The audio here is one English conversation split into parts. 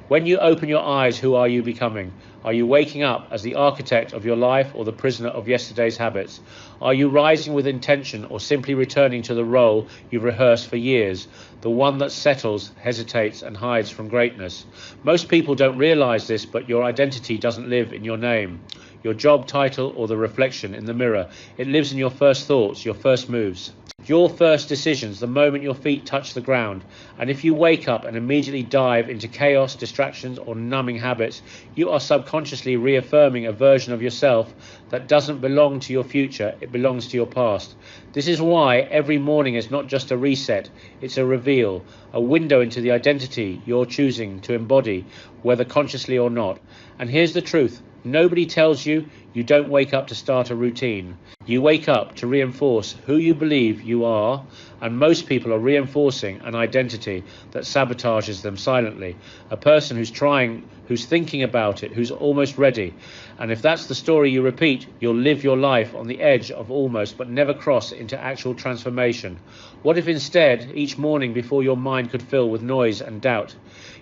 When you open your eyes, who are you becoming? Are you waking up as the architect of your life or the prisoner of yesterday's habits? Are you rising with intention or simply returning to the role you've rehearsed for years, the one that settles, hesitates, and hides from greatness? Most people don't realize this, but your identity doesn't live in your name, your job title, or the reflection in the mirror. It lives in your first thoughts, your first moves, your first decisions, the moment your feet touch the ground. And if you wake up and immediately dive into chaos, distractions, or numbing habits, you are subconsciously reaffirming a version of yourself that doesn't belong to your future, it belongs to your past. This is why every morning is not just a reset, it's a reveal, a window into the identity you're choosing to embody, whether consciously or not. And here's the truth. Nobody tells you you don't wake up to start a routine. You wake up to reinforce who you believe you are, and most people are reinforcing an identity that sabotages them silently. A person who's trying, who's thinking about it, who's almost ready. And if that's the story you repeat, you'll live your life on the edge of almost, but never cross into actual transformation. What if instead, each morning before your mind could fill with noise and doubt,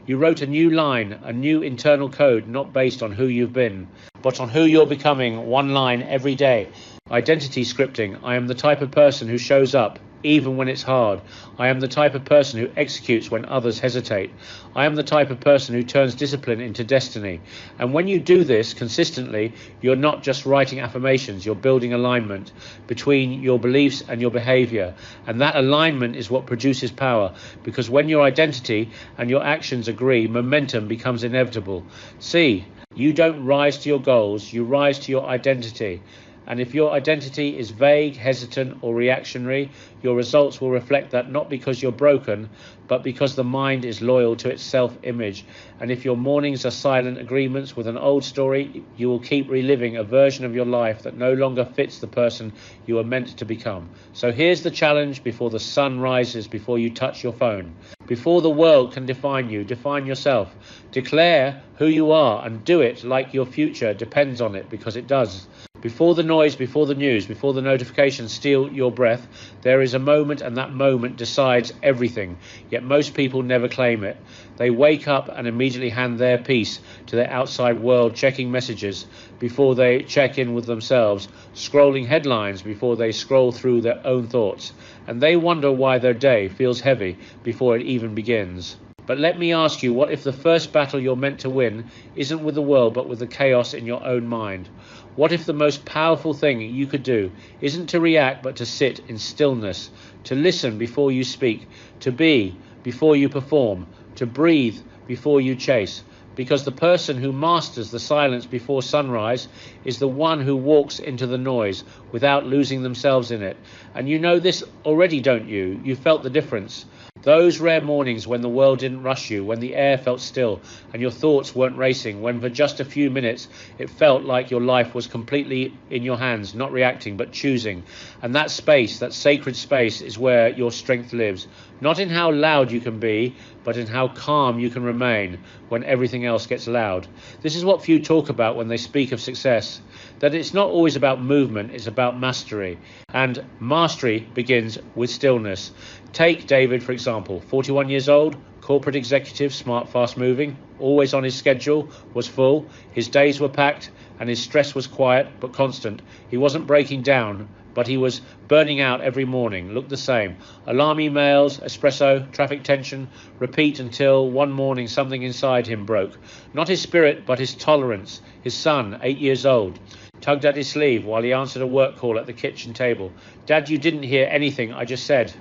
you wrote a new line, a new internal code, not based on who you've been, but on who you're becoming, one line every day. Identity scripting. I am the type of person who shows up even when it's hard. I am the type of person who executes when others hesitate. I am the type of person who turns discipline into destiny. And when you do this consistently, you're not just writing affirmations, you're building alignment between your beliefs and your behavior. And that alignment is what produces power, because when your identity and your actions agree, momentum becomes inevitable. See, you don't rise to your goals, you rise to your identity. And if your identity is vague, hesitant, or reactionary, your results will reflect that, not because you're broken, but because the mind is loyal to its self-image. And if your mornings are silent agreements with an old story, you will keep reliving a version of your life that no longer fits the person you are meant to become. So here's the challenge before the sun rises, before you touch your phone. Before the world can define you, define yourself. Declare who you are and do it like your future depends on it, because it does. Before the noise, before the news, before the notifications steal your breath, there is a moment, and that moment decides everything. Yet most people never claim it. They wake up and immediately hand their piece to their outside world, checking messages before they check in with themselves, scrolling headlines before they scroll through their own thoughts. And they wonder why their day feels heavy before it even begins. But let me ask you, what if the first battle you're meant to win isn't with the world, but with the chaos in your own mind? What if the most powerful thing you could do isn't to react, but to sit in stillness, to listen before you speak, to be before you perform, to breathe before you chase? Because the person who masters the silence before sunrise is the one who walks into the noise without losing themselves in it. And you know this already, don't you? You felt the difference. Those rare mornings when the world didn't rush you, when the air felt still and your thoughts weren't racing, when for just a few minutes it felt like your life was completely in your hands, not reacting but choosing. And that space, that sacred space, is where your strength lives. Not in how loud you can be, but in how calm you can remain when everything else gets loud. This is what few talk about when they speak of success, that it's not always about movement, it's about mastery. And mastery begins with stillness. Take David, for example, 41 years old, corporate executive, smart, fast moving, always on his schedule, was full, his days were packed, and his stress was quiet but constant. He wasn't breaking down, but he was burning out every morning, looked the same. Alarm emails, espresso, traffic tension, repeat until one morning something inside him broke. Not his spirit, but his tolerance. His son, 8 years old, tugged at his sleeve while he answered a work call at the kitchen table. "Dad, you didn't hear anything I just said."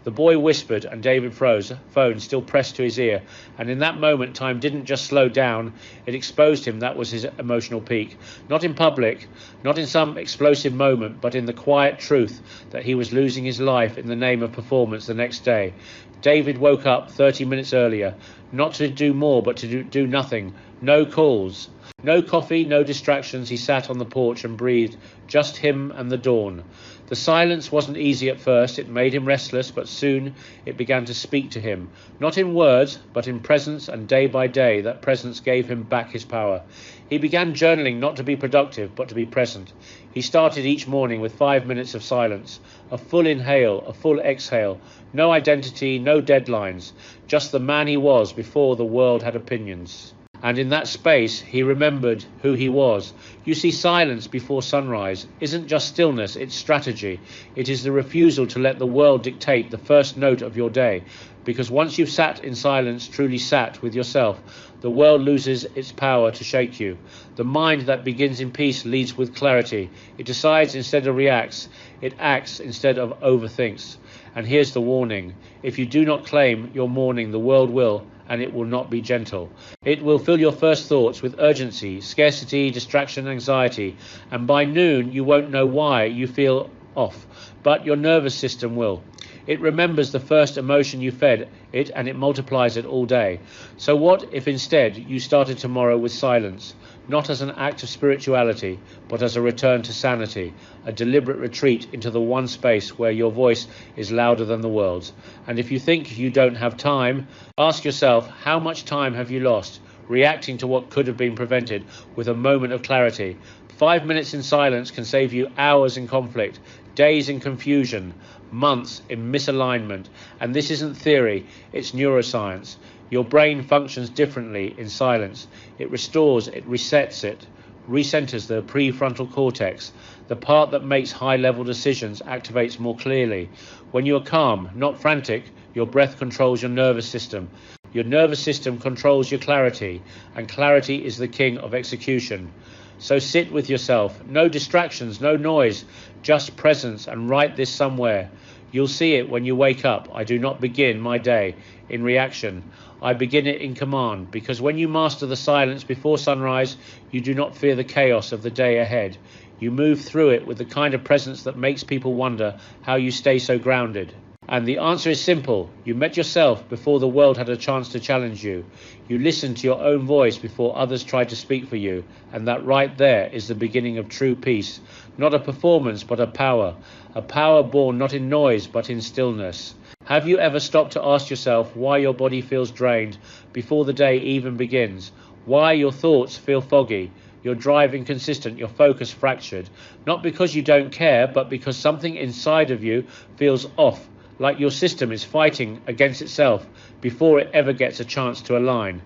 The boy whispered, and David froze, phone still pressed to his ear. And in that moment, time didn't just slow down, it exposed him. That was his emotional peak. Not in public, not in some explosive moment, but in the quiet truth that he was losing his life in the name of performance the next day. David woke up 30 minutes earlier, not to do more, but to do nothing. No calls, No coffee, no distractions. He sat on the porch and breathed, just him and the dawn. The silence wasn't easy at first. It made him restless, but soon it began to speak to him, not in words, but in presence, and day by day that presence gave him back his power. He began journaling, not to be productive, but to be present. He started each morning with 5 minutes of silence, a full inhale, a full exhale, no identity, no deadlines, just the man he was before the world had opinions. And in that space, he remembered who he was. You see, silence before sunrise isn't just stillness, it's strategy. It is the refusal to let the world dictate the first note of your day. Because once you've sat in silence, truly sat with yourself, the world loses its power to shake you. The mind that begins in peace leads with clarity. It decides instead of reacts. It acts instead of overthinks. And here's the warning. If you do not claim your morning, the world will, and it will not be gentle. It will fill your first thoughts with urgency, scarcity, distraction, anxiety, and by noon you won't know why you feel off, but your nervous system will. It remembers the first emotion you fed it, and it multiplies it all day. So what if instead you started tomorrow with silence, not as an act of spirituality, but as a return to sanity, a deliberate retreat into the one space where your voice is louder than the world's? And if you think you don't have time, ask yourself, how much time have you lost reacting to what could have been prevented with a moment of clarity? 5 minutes in silence can save you hours in conflict, days in confusion, months in misalignment. And this isn't theory, it's neuroscience. Your brain functions differently in silence. It restores, it resets, it recenters the prefrontal cortex. The part that makes high-level decisions activates more clearly. When you are calm, not frantic, your breath controls your nervous system. Your nervous system controls your clarity, and clarity is the king of execution. So sit with yourself, no distractions, no noise, just presence, and write this somewhere. You'll see it when you wake up. I do not begin my day in reaction. I begin it in command, because when you master the silence before sunrise, you do not fear the chaos of the day ahead. You move through it with the kind of presence that makes people wonder how you stay so grounded. And the answer is simple. You met yourself before the world had a chance to challenge you. You listened to your own voice before others tried to speak for you. And that right there is the beginning of true peace. Not a performance, but a power. A power born not in noise, but in stillness. Have you ever stopped to ask yourself why your body feels drained before the day even begins? Why your thoughts feel foggy? Your drive inconsistent, your focus fractured. Not because you don't care, but because something inside of you feels off. Like your system is fighting against itself before it ever gets a chance to align.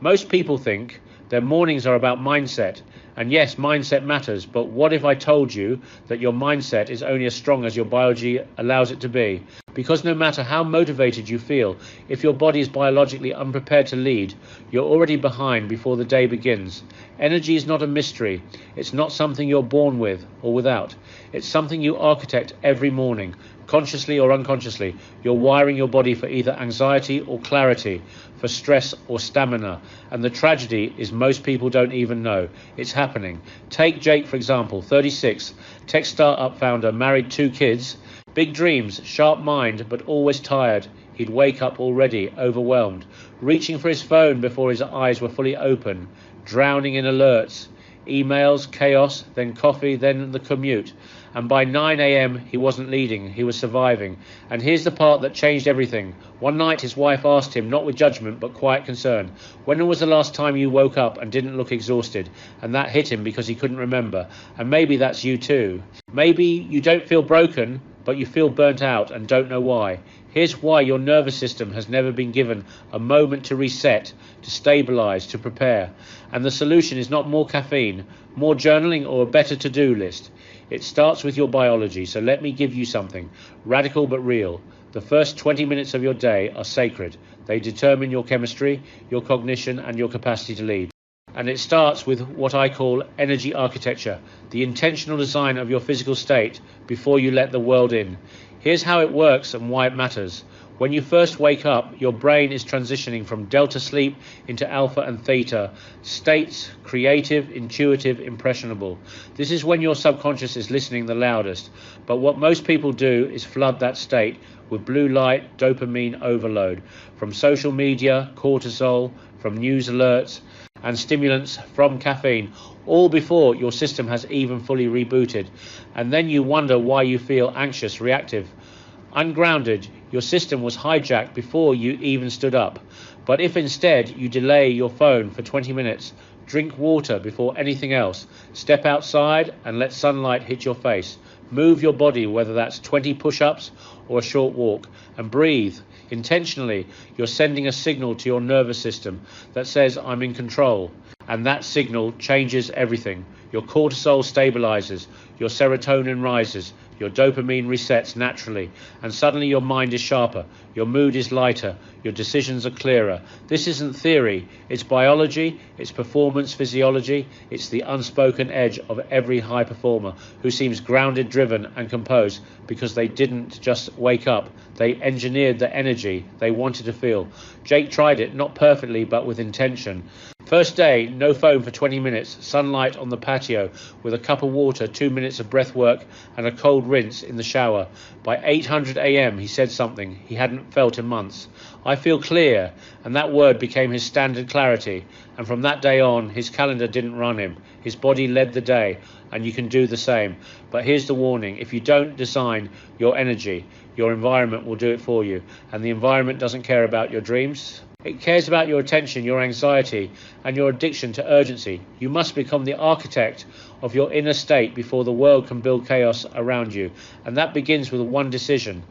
Most people think their mornings are about mindset. And yes, mindset matters, but what if I told you that your mindset is only as strong as your biology allows it to be? Because no matter how motivated you feel, if your body is biologically unprepared to lead, you're already behind before the day begins. Energy is not a mystery. It's not something you're born with or without. It's something you architect every morning. Consciously or unconsciously, you're wiring your body for either anxiety or clarity, for stress or stamina. And the tragedy is most people don't even know it's happening. Take Jake, for example, 36, tech startup founder, married, 2 kids, big dreams, sharp mind, but always tired. He'd wake up already overwhelmed, reaching for his phone before his eyes were fully open, drowning in alerts, emails, chaos, then coffee, then the commute. And by 9 a.m. he wasn't leading, he was surviving. And here's the part that changed everything. One night his wife asked him, not with judgment but quiet concern, when was the last time you woke up and didn't look exhausted? And that hit him because he couldn't remember. And maybe that's you too. Maybe you don't feel broken, but you feel burnt out and don't know why. Here's why: your nervous system has never been given a moment to reset, to stabilize, to prepare. And the solution is not more caffeine, more journaling, or a better to-do list. It starts with your biology, so let me give you something radical but real. The first 20 minutes of your day are sacred. They determine your chemistry, your cognition, and your capacity to lead. And it starts with what I call energy architecture, the intentional design of your physical state before you let the world in. Here's how it works and why it matters. When you first wake up, your brain is transitioning from delta sleep into alpha and theta states: creative, intuitive, impressionable. This is when your subconscious is listening the loudest. But what most people do is flood that state with blue light, dopamine overload, from social media, cortisol, from news alerts. and stimulants from caffeine, all before your system has even fully rebooted. And then you wonder why you feel anxious, reactive, ungrounded. Your system was hijacked before you even stood up. But if instead you delay your phone for 20 minutes, drink water before anything else, step outside and let sunlight hit your face, move your body, whether that's 20 push-ups or a short walk, and breathe intentionally, you're sending a signal to your nervous system that says, I'm in control. And that signal changes everything. Your cortisol stabilizes, your serotonin rises, your dopamine resets naturally, and suddenly your mind is sharper, your mood is lighter, your decisions are clearer. This isn't theory, it's biology, it's performance physiology, it's the unspoken edge of every high performer who seems grounded, driven, and composed because they didn't just wake up, they engineered the energy they wanted to feel. Jake tried it, not perfectly, but with intention. First day, no phone for 20 minutes, sunlight on the patio with a cup of water, 2 minutes of breath work and a cold rinse in the shower. By 800 a.m. he said something he hadn't felt in months. I feel clear, and that word became his standard clarity. And from that day on, his calendar didn't run him. His body led the day, and you can do the same. But here's the warning. If you don't design your energy, your environment will do it for you. And the environment doesn't care about your dreams. It cares about your attention, your anxiety, and your addiction to urgency. You must become the architect of your inner state before the world can build chaos around you. And that begins with one decision.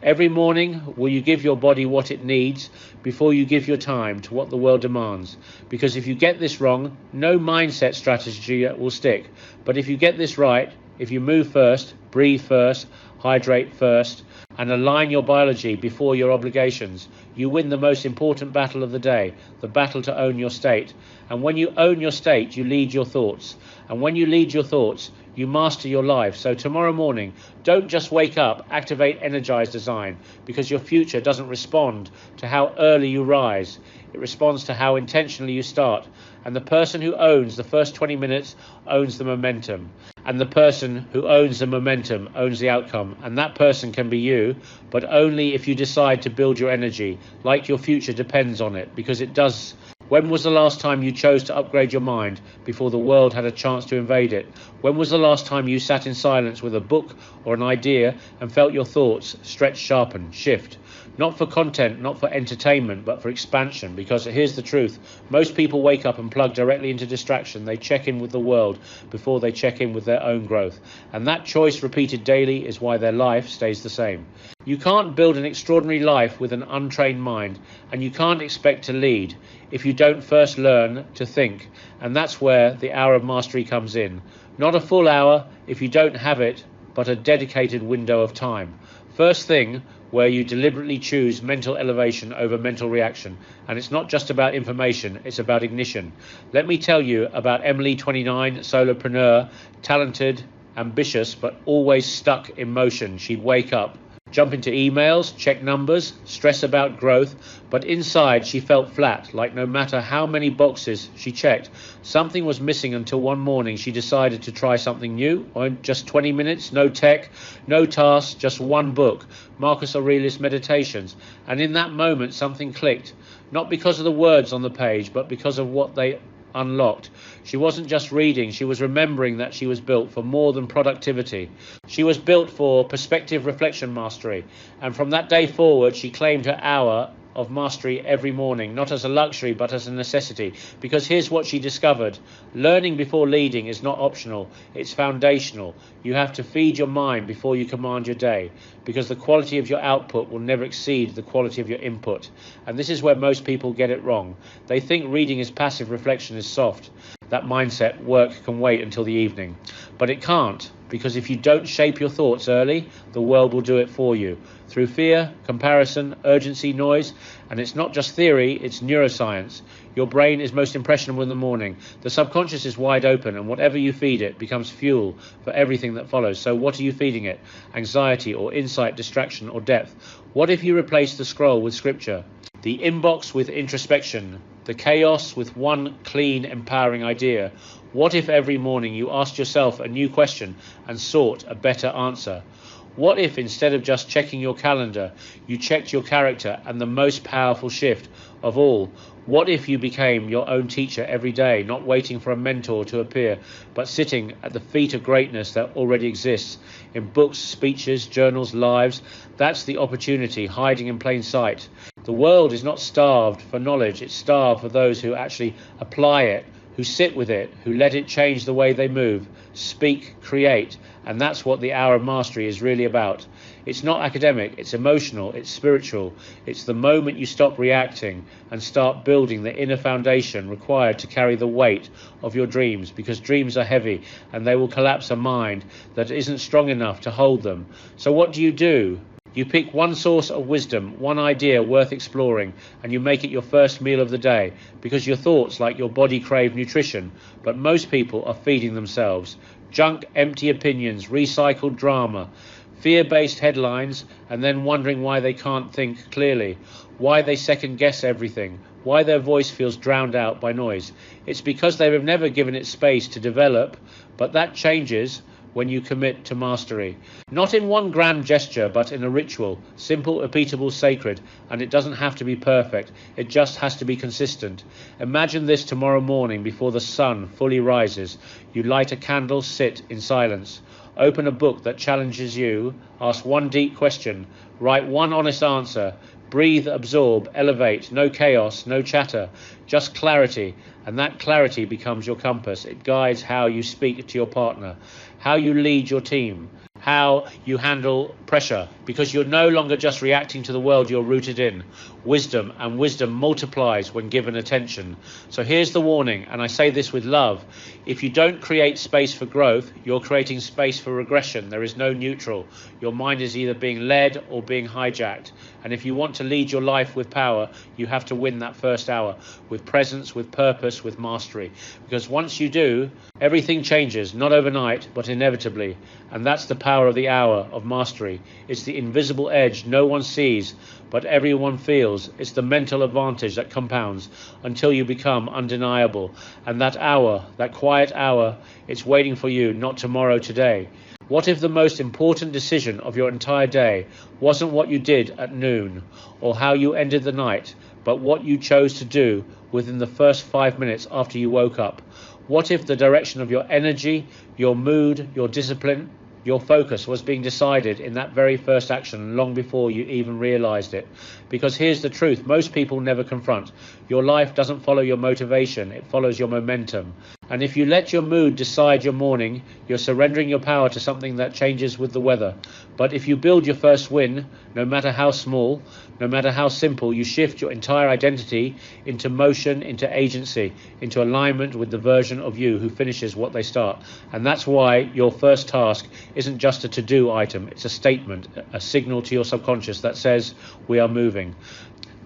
Every morning, will you give your body what it needs before you give your time to what the world demands? Because if you get this wrong, no mindset strategy will stick. But if you get this right, if you move first, breathe first, hydrate first, and align your biology before your obligations, you win the most important battle of the day, the battle to own your state. And when you own your state, you lead your thoughts. And when you lead your thoughts, you master your life. So tomorrow morning, don't just wake up, activate energized design, because your future doesn't respond to how early you rise. It responds to how intentionally you start. And the person who owns the first 20 minutes owns the momentum. And the person who owns the momentum owns the outcome. And that person can be you, but only if you decide to build your energy, like your future depends on it, because it does. When was the last time you chose to upgrade your mind before the world had a chance to invade it? When was the last time you sat in silence with a book or an idea and felt your thoughts stretch, sharpen, shift? Not for content, not for entertainment, but for expansion. Because here's the truth. Most people wake up and plug directly into distraction. They check in with the world before they check in with their own growth. And that choice repeated daily is why their life stays the same. You can't build an extraordinary life with an untrained mind, and you can't expect to lead if you don't first learn to think. And that's where the hour of mastery comes in. Not a full hour if you don't have it, but a dedicated window of time. First thing, where you deliberately choose mental elevation over mental reaction. And it's not just about information, it's about ignition. Let me tell you about Emily, 29, solopreneur, talented, ambitious, but always stuck in motion. She'd wake up, jump into emails, check numbers, stress about growth, but inside she felt flat, like no matter how many boxes she checked, something was missing until one morning she decided to try something new. Just 20 minutes, no tech, no tasks, just one book, Marcus Aurelius Meditations. And in that moment something clicked, not because of the words on the page, but because of what they unlocked. She wasn't just reading, she was remembering that she was built for more than productivity. She was built for perspective, reflection, mastery. And from that day forward, she claimed her hour of mastery every morning, not as a luxury, but as a necessity. Because here's what she discovered. Learning before leading is not optional, it's foundational. You have to feed your mind before you command your day, because the quality of your output will never exceed the quality of your input. And this is where most people get it wrong. They think reading is passive, reflection is soft. That mindset, work can wait until the evening. But it can't, because if you don't shape your thoughts early, the world will do it for you. Through fear, comparison, urgency, noise. And it's not just theory, it's neuroscience. Your brain is most impressionable in the morning. The subconscious is wide open, and whatever you feed it becomes fuel for everything that follows. So what are you feeding it? Anxiety or insight, distraction or depth? What if you replace the scroll with scripture? The inbox with introspection? The chaos with one clean, empowering idea? What if every morning you asked yourself a new question and sought a better answer? What if instead of just checking your calendar, you checked your character? And the most powerful shift of all, what if you became your own teacher every day, not waiting for a mentor to appear, but sitting at the feet of greatness that already exists in books, speeches, journals, lives? That's the opportunity hiding in plain sight. The world is not starved for knowledge, it's starved for those who actually apply it, who sit with it, who let it change the way they move, speak, create. And that's what the hour of mastery is really about. It's not academic, it's emotional, it's spiritual. It's the moment you stop reacting and start building the inner foundation required to carry the weight of your dreams, because dreams are heavy and they will collapse a mind that isn't strong enough to hold them. So what do? You pick one source of wisdom, one idea worth exploring, and you make it your first meal of the day, because your thoughts, like your body, crave nutrition, but most people are feeding themselves. Junk, empty opinions, recycled drama, fear-based headlines, and then wondering why they can't think clearly, why they second-guess everything, why their voice feels drowned out by noise. It's because they have never given it space to develop, but that changes when you commit to mastery. Not in one grand gesture, but in a ritual, simple, repeatable, sacred, and it doesn't have to be perfect, it just has to be consistent. Imagine this tomorrow morning before the sun fully rises. You light a candle, sit in silence, open a book that challenges you, ask one deep question, write one honest answer, breathe, absorb, elevate, no chaos, no chatter, just clarity, and that clarity becomes your compass. It guides how you speak to your partner, how you lead your team, how you handle pressure, because you're no longer just reacting to the world you're rooted in. Wisdom, and wisdom multiplies when given attention. So here's the warning, and I say this with love. If you don't create space for growth, you're creating space for regression. There is no neutral. Your mind is either being led or being hijacked. And if you want to lead your life with power, you have to win that first hour with presence, with purpose, with mastery. Because once you do, everything changes, not overnight, but inevitably. And that's the power of the hour of mastery. It's the invisible edge no one sees, but everyone feels. It's the mental advantage that compounds until you become undeniable. And that hour, that quiet hour, it's waiting for you, not tomorrow, today. What if the most important decision of your entire day wasn't what you did at noon or how you ended the night, but what you chose to do within the first 5 minutes after you woke up? What if the direction of your energy, your mood, your discipline, your focus was being decided in that very first action long before you even realized it? Because here's the truth, most people never confront. Your life doesn't follow your motivation, it follows your momentum. And if you let your mood decide your morning, you're surrendering your power to something that changes with the weather. But if you build your first win, no matter how small, no matter how simple, you shift your entire identity into motion, into agency, into alignment with the version of you who finishes what they start. And that's why your first task isn't just a to-do item, it's a statement, a signal to your subconscious that says, we are moving.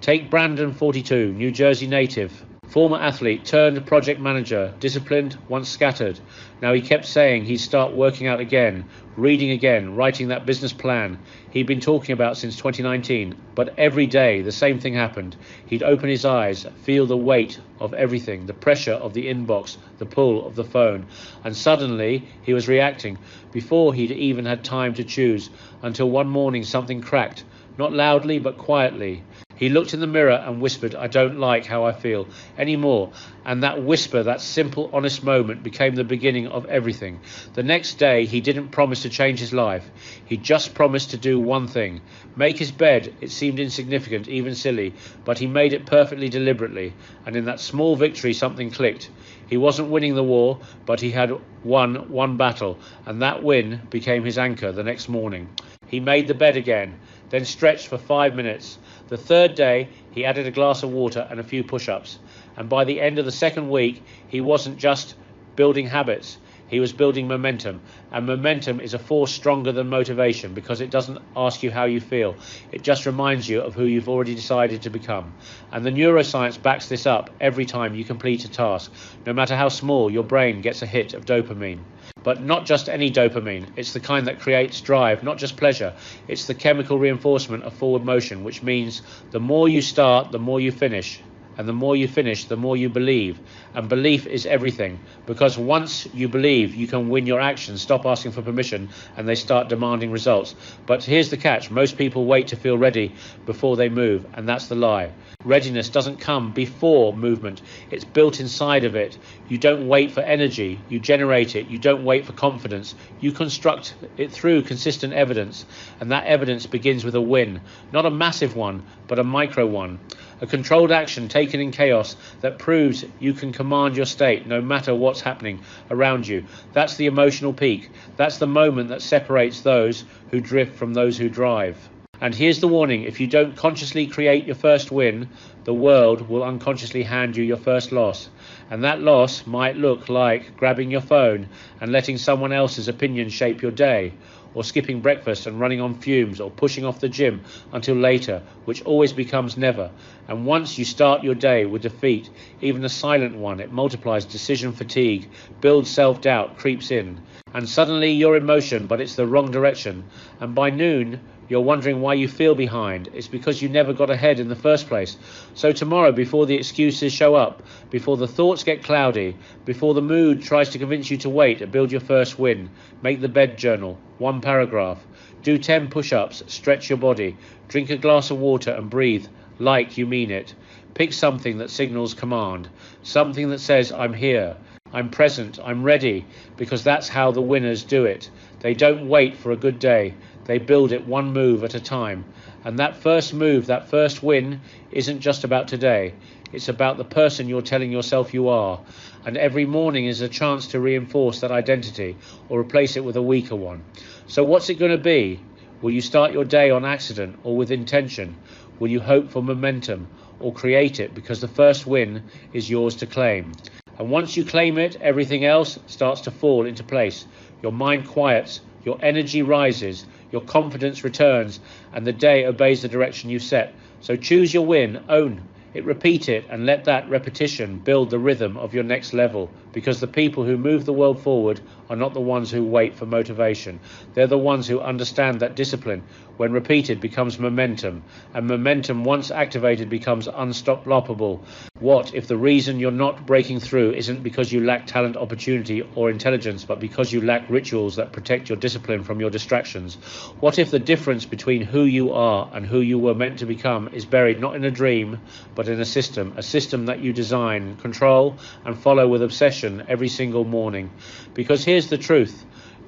Take Brandon, 42, New Jersey native, former athlete turned project manager, disciplined, once scattered. Now he kept saying he'd start working out again, reading again, writing that business plan he'd been talking about since 2019. But every day the same thing happened. He'd open his eyes, feel the weight of everything, the pressure of the inbox, the pull of the phone, and suddenly he was reacting before he'd even had time to choose, until one morning something cracked, not loudly but quietly. He looked in the mirror and whispered, I don't like how I feel anymore. And that whisper, that simple, honest moment became the beginning of everything. The next day, he didn't promise to change his life. He just promised to do one thing. Make his bed. It seemed insignificant, even silly, but he made it perfectly deliberately. And in that small victory, something clicked. He wasn't winning the war, but he had won one battle. And that win became his anchor the next morning. He made the bed again, then stretched for 5 minutes. The third day, he added a glass of water and a few push-ups. And by the end of the second week, he wasn't just building habits, he was building momentum. And momentum is a force stronger than motivation, because it doesn't ask you how you feel. It just reminds you of who you've already decided to become. And the neuroscience backs this up every time you complete a task. No matter how small, your brain gets a hit of dopamine. But not just any dopamine, it's the kind that creates drive, not just pleasure. It's the chemical reinforcement of forward motion, which means the more you start, the more you finish. and the more you finish, the more you believe. And belief is everything, because once you believe, you can win your actions, stop asking for permission, and they start demanding results. But here's the catch: most people wait to feel ready before they move, and that's the lie. Readiness doesn't come before movement, it's built inside of it. You don't wait for energy, you generate it. You don't wait for confidence, you construct it through consistent evidence. And that evidence begins with a win, not a massive one, but a micro one. A controlled action taken in chaos that proves you can command your state no matter what's happening around you. That's the emotional peak. That's the moment that separates those who drift from those who drive. And here's the warning: if you don't consciously create your first win, the world will unconsciously hand you your first loss. And that loss might look like grabbing your phone and letting someone else's opinion shape your day, or skipping breakfast and running on fumes, or pushing off the gym until later, which always becomes never. And once you start your day with defeat, even a silent one, it multiplies decision fatigue, builds self-doubt, creeps in. And suddenly you're in motion, but it's the wrong direction. And by noon, you're wondering why you feel behind. It's because you never got ahead in the first place. So tomorrow, before the excuses show up, before the thoughts get cloudy, before the mood tries to convince you to wait, build your first win. Make the bed journal, 1 paragraph. Do 10 push-ups, stretch your body. Drink a glass of water and breathe like you mean it. Pick something that signals command, something that says, I'm here, I'm present, I'm ready, because that's how the winners do it. They don't wait for a good day. They build it one move at a time. And that first move, that first win, isn't just about today. It's about the person you're telling yourself you are. And every morning is a chance to reinforce that identity or replace it with a weaker one. So what's it going to be? Will you start your day on accident or with intention? Will you hope for momentum or create it because the first win is yours to claim? And once you claim it, everything else starts to fall into place. Your mind quiets, your energy rises, your confidence returns, and the day obeys the direction you set. So choose your win, own it, repeat it, and let that repetition build the rhythm of your next level. Because the people who move the world forward are not the ones who wait for motivation. They're the ones who understand that discipline, when repeated, becomes momentum, and momentum, once activated, becomes unstoppable. What if the reason you're not breaking through isn't because you lack talent, opportunity, or intelligence, but because you lack rituals that protect your discipline from your distractions? What if the difference between who you are and who you were meant to become is buried not in a dream, but in a system that you design, control, and follow with obsession every single morning? Because here's the truth: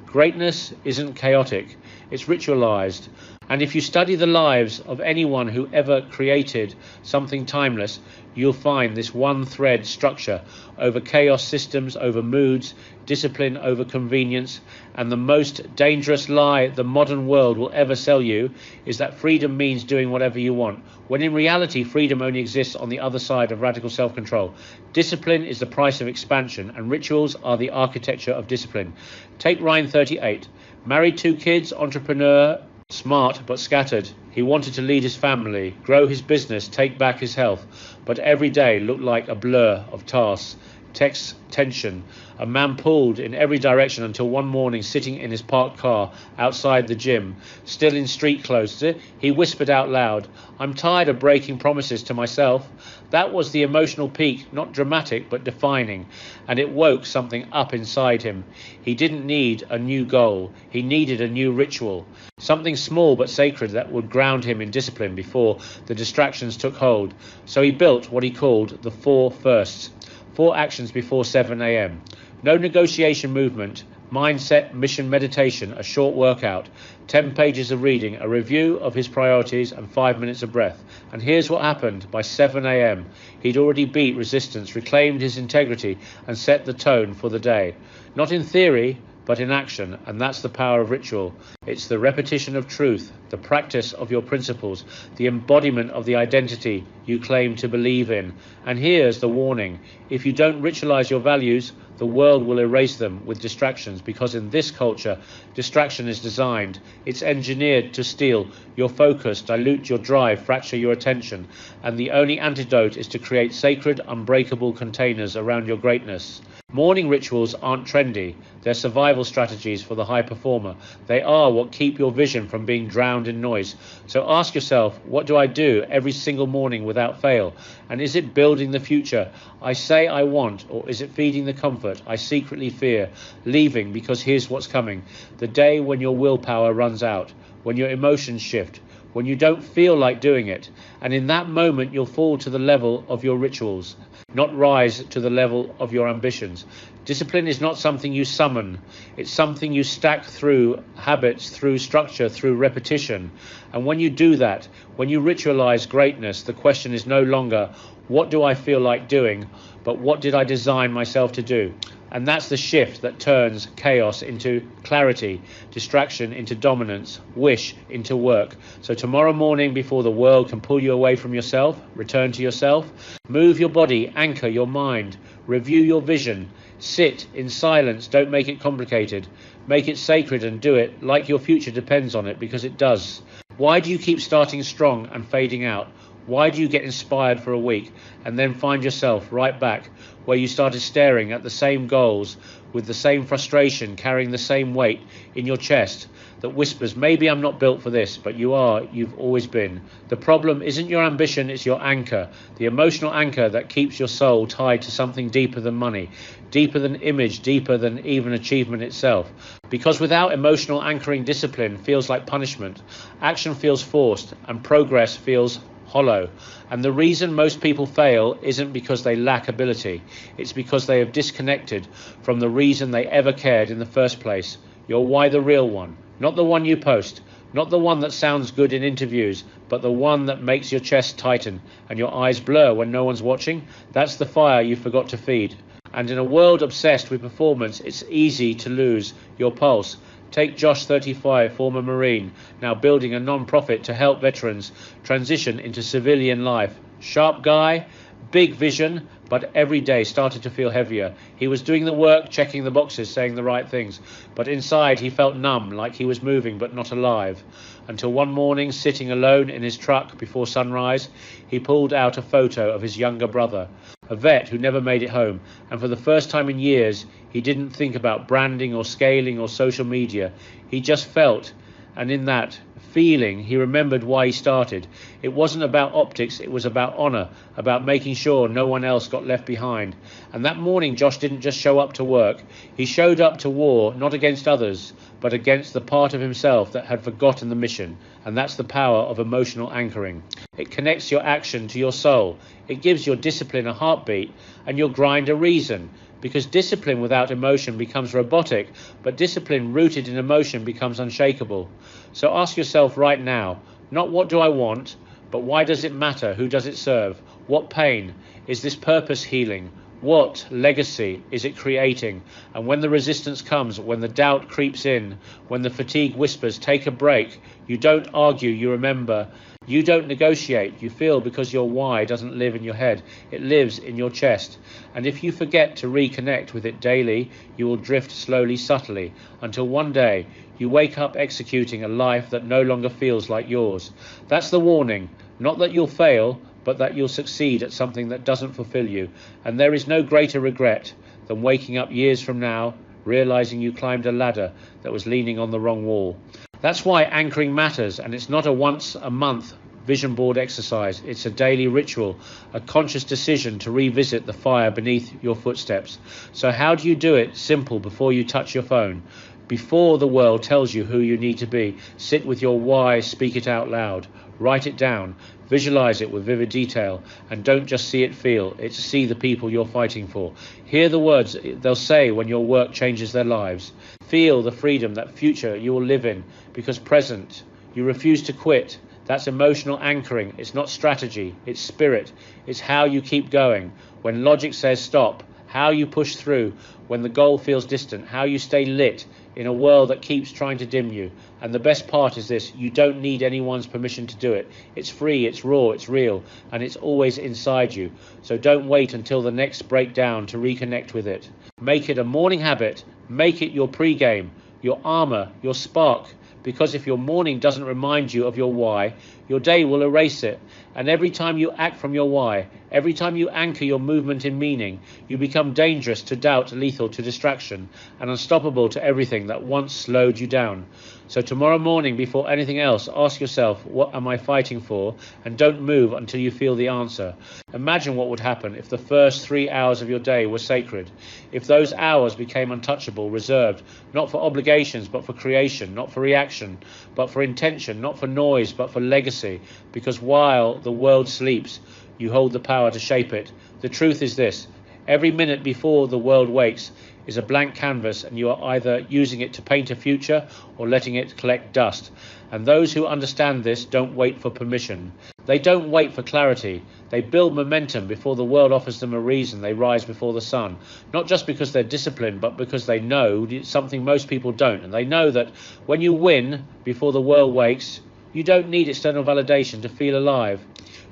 greatness isn't chaotic, it's ritualized. And if you study the lives of anyone who ever created something timeless, you'll find this one thread structure over chaos systems, over moods, discipline over convenience. And the most dangerous lie the modern world will ever sell you is that freedom means doing whatever you want, when in reality freedom only exists on the other side of radical self-control. Discipline is the price of expansion, and rituals are the architecture of discipline. Take Ryan, 38, married, 2 kids, entrepreneur, smart but scattered. He wanted to lead his family, grow his business, take back his health, but every day looked like a blur of tasks, texts, tension. A man pulled in every direction until one morning, sitting in his parked car outside the gym, still in street clothes, he whispered out loud, "I'm tired of breaking promises to myself." That was the emotional peak, not dramatic but defining, and it woke something up inside him. He didn't need a new goal, he needed a new ritual, something small but sacred that would ground him in discipline before the distractions took hold. So he built what he called the 4 firsts, 4 actions before 7 a.m. No negotiation movement, mindset, mission, meditation, a short workout, 10 pages of reading, a review of his priorities, and 5 minutes of breath. And here's what happened. By 7 a.m. he'd already beat resistance, reclaimed his integrity, and set the tone for the day. Not in theory, but in action. And that's the power of ritual. It's the repetition of truth, the practice of your principles, the embodiment of the identity you claim to believe in. And here's the warning: if you don't ritualize your values, the world will erase them with distractions, because in this culture, distraction is designed. It's engineered to steal your focus, dilute your drive, fracture your attention. And the only antidote is to create sacred, unbreakable containers around your greatness. Morning rituals aren't trendy, they're survival level strategies for the high performer. They are what keep your vision from being drowned in noise. So ask yourself, what do I do every single morning without fail? And is it building the future I say I want, or is it feeding the comfort I secretly fear, leaving because here's what's coming: the day when your willpower runs out, when your emotions shift, when you don't feel like doing it, and in that moment you'll fall to the level of your rituals, not rise to the level of your ambitions. Discipline is not something you summon, it's something you stack through habits, through structure, through repetition. And when you do that, when you ritualize greatness, the question is no longer, what do I feel like doing, but what did I design myself to do? And that's the shift that turns chaos into clarity, distraction into dominance, wish into work. So tomorrow morning, before the world can pull you away from yourself, return to yourself, move your body, anchor your mind, review your vision, sit in silence, don't make it complicated, make it sacred and do it like your future depends on it, because it does. Why do you keep starting strong and fading out? Why do you get inspired for a week and then find yourself right back where you started staring at the same goals with the same frustration, carrying the same weight in your chest that whispers, maybe I'm not built for this, but you are, you've always been. The problem isn't your ambition, it's your anchor, the emotional anchor that keeps your soul tied to something deeper than money, deeper than image, deeper than even achievement itself. Because without emotional anchoring, discipline feels like punishment, action feels forced, and progress feels hollow. And the reason most people fail isn't because they lack ability, it's because they have disconnected from the reason they ever cared in the first place. Your why, the real one, not the one you post, not the one that sounds good in interviews, but the one that makes your chest tighten and your eyes blur when no one's watching. That's the fire you forgot to feed. And in a world obsessed with performance, it's easy to lose your pulse. Take Josh, 35, former Marine, now building a non-profit to help veterans transition into civilian life. Sharp guy, big vision, but every day started to feel heavier. He was doing the work, checking the boxes, saying the right things, but inside he felt numb, like he was moving but not alive. Until one morning, sitting alone in his truck before sunrise, he pulled out a photo of his younger brother, a vet who never made it home, and for the first time in years, he didn't think about branding or scaling or social media. He just felt, and in that feeling, he remembered why he started. It wasn't about optics, it was about honor, about making sure no one else got left behind. And that morning, Josh didn't just show up to work. He showed up to war, not against others, but against the part of himself that had forgotten the mission. And that's the power of emotional anchoring. It connects your action to your soul. It gives your discipline a heartbeat and your grind a reason. Because discipline without emotion becomes robotic, but discipline rooted in emotion becomes unshakable. So ask yourself right now, not what do I want, but why does it matter? Who does it serve? What pain? Is this purpose healing? What legacy is it creating? And when the resistance comes, when the doubt creeps in, when the fatigue whispers, take a break, you don't argue, you remember. You don't negotiate, you feel, because your why doesn't live in your head, it lives in your chest. And if you forget to reconnect with it daily, you will drift slowly, subtly, until one day you wake up executing a life that no longer feels like yours. That's the warning, not that you'll fail, but that you'll succeed at something that doesn't fulfill you. And there is no greater regret than waking up years from now, realizing you climbed a ladder that was leaning on the wrong wall. That's why anchoring matters, and it's not a once a month vision board exercise. It's a daily ritual, a conscious decision to revisit the fire beneath your footsteps. So how do you do it? Simple. Before you touch your phone, before the world tells you who you need to be, sit with your why, speak it out loud, write it down, visualize it with vivid detail, and don't just see it, feel it, see the people you're fighting for. Hear the words they'll say when your work changes their lives. Feel the freedom, that future you will live in, because present, you refuse to quit. That's emotional anchoring. It's not strategy, it's spirit. It's how you keep going when logic says stop, how you push through when the goal feels distant, how you stay lit in a world that keeps trying to dim you. And the best part is this, you don't need anyone's permission to do it. It's free, it's raw, it's real, and it's always inside you. So don't wait until the next breakdown to reconnect with it. Make it a morning habit, make it your pre-game, your armor, your spark, because if your morning doesn't remind you of your why, your day will erase it. And every time you act from your why, every time you anchor your movement in meaning, you become dangerous to doubt, lethal to distraction, and unstoppable to everything that once slowed you down. So tomorrow morning, before anything else, ask yourself, what am I fighting for? And don't move until you feel the answer. Imagine what would happen if the first 3 hours of your day were sacred, if those hours became untouchable, reserved, not for obligations, but for creation, not for reaction, but for intention, not for noise, but for legacy, because while the world sleeps, you hold the power to shape it. The truth is this: every minute before the world wakes is a blank canvas, and you are either using it to paint a future or letting it collect dust. And those who understand this don't wait for permission. They don't wait for clarity. They build momentum before the world offers them a reason. They rise before the sun, not just because they're disciplined, but because they know something most people don't. And they know that when you win before the world wakes, you don't need external validation to feel alive.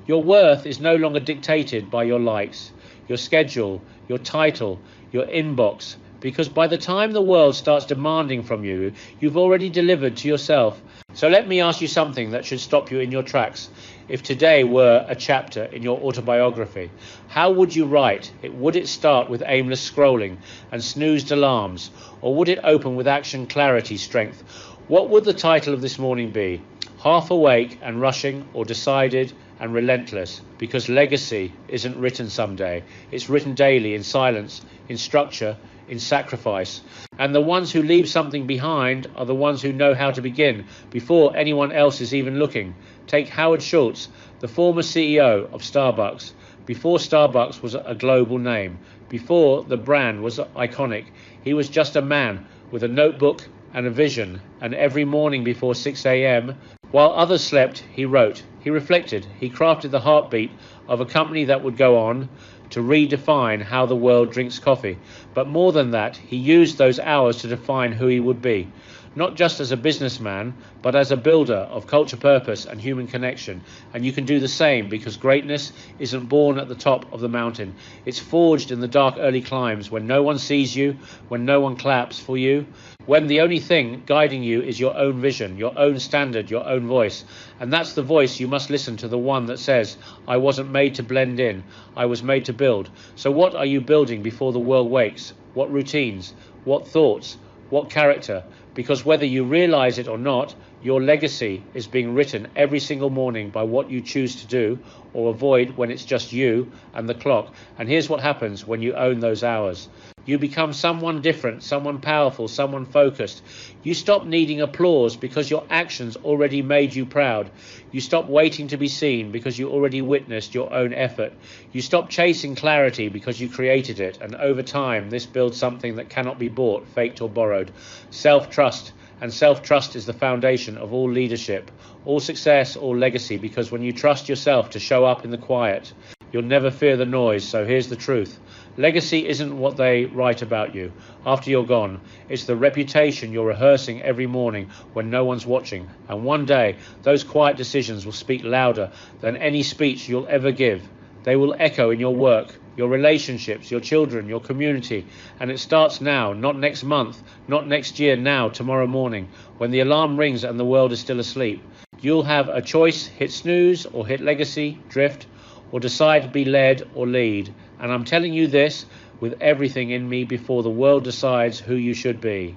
Your worth is no longer dictated by your likes, your schedule, your title, your inbox, because by the time the world starts demanding from you, you've already delivered to yourself. So let me ask you something that should stop you in your tracks. If today were a chapter in your autobiography, how would you write it? Would it start with aimless scrolling and snoozed alarms, or would it open with action, clarity, strength? What would the title of this morning be? Half awake and rushing, or decided and relentless? Because legacy isn't written someday. It's written daily, in silence, in structure, in sacrifice. And the ones who leave something behind are the ones who know how to begin before anyone else is even looking. Take Howard Schultz, the former CEO of Starbucks. Before Starbucks was a global name, before the brand was iconic, he was just a man with a notebook and a vision. And every morning before 6 a.m., while others slept, he wrote, he reflected, he crafted the heartbeat of a company that would go on to redefine how the world drinks coffee. But more than that, he used those hours to define who he would be, not just as a businessman, but as a builder of culture, purpose, and human connection. And you can do the same, because greatness isn't born at the top of the mountain. It's forged in the dark early climbs, when no one sees you, when no one claps for you, when the only thing guiding you is your own vision, your own standard, your own voice. And that's the voice you must listen to, the one that says, I wasn't made to blend in, I was made to build. So what are you building before the world wakes? What routines? What thoughts? What character? Because whether you realize it or not, your legacy is being written every single morning by what you choose to do or avoid when it's just you and the clock. And here's what happens when you own those hours. You become someone different, someone powerful, someone focused. You stop needing applause because your actions already made you proud. You stop waiting to be seen because you already witnessed your own effort. You stop chasing clarity because you created it. And over time, this builds something that cannot be bought, faked, or borrowed. Self-trust. And self-trust is the foundation of all leadership, all success, all legacy, because when you trust yourself to show up in the quiet, you'll never fear the noise. So here's the truth. Legacy isn't what they write about you after you're gone. It's the reputation you're rehearsing every morning when no one's watching. And one day, those quiet decisions will speak louder than any speech you'll ever give. They will echo in your work, your relationships, your children, your community. And it starts now, not next month, not next year, now, tomorrow morning, when the alarm rings and the world is still asleep. You'll have a choice: hit snooze or hit legacy, drift, or decide to be led or lead. And I'm telling you this with everything in me before the world decides who you should be.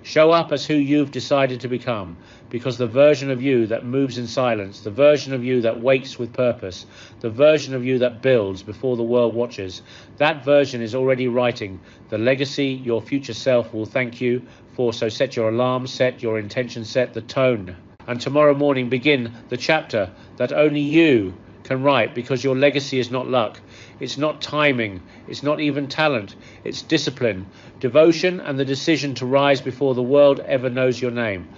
Show up as who you've decided to become, because the version of you that moves in silence, the version of you that wakes with purpose, the version of you that builds before the world watches, that version is already writing the legacy your future self will thank you for. So set your alarm, set your intention, set the tone. And tomorrow morning begin the chapter that only you can write, because your legacy is not luck, it's not timing, it's not even talent, it's discipline, devotion, and the decision to rise before the world ever knows your name.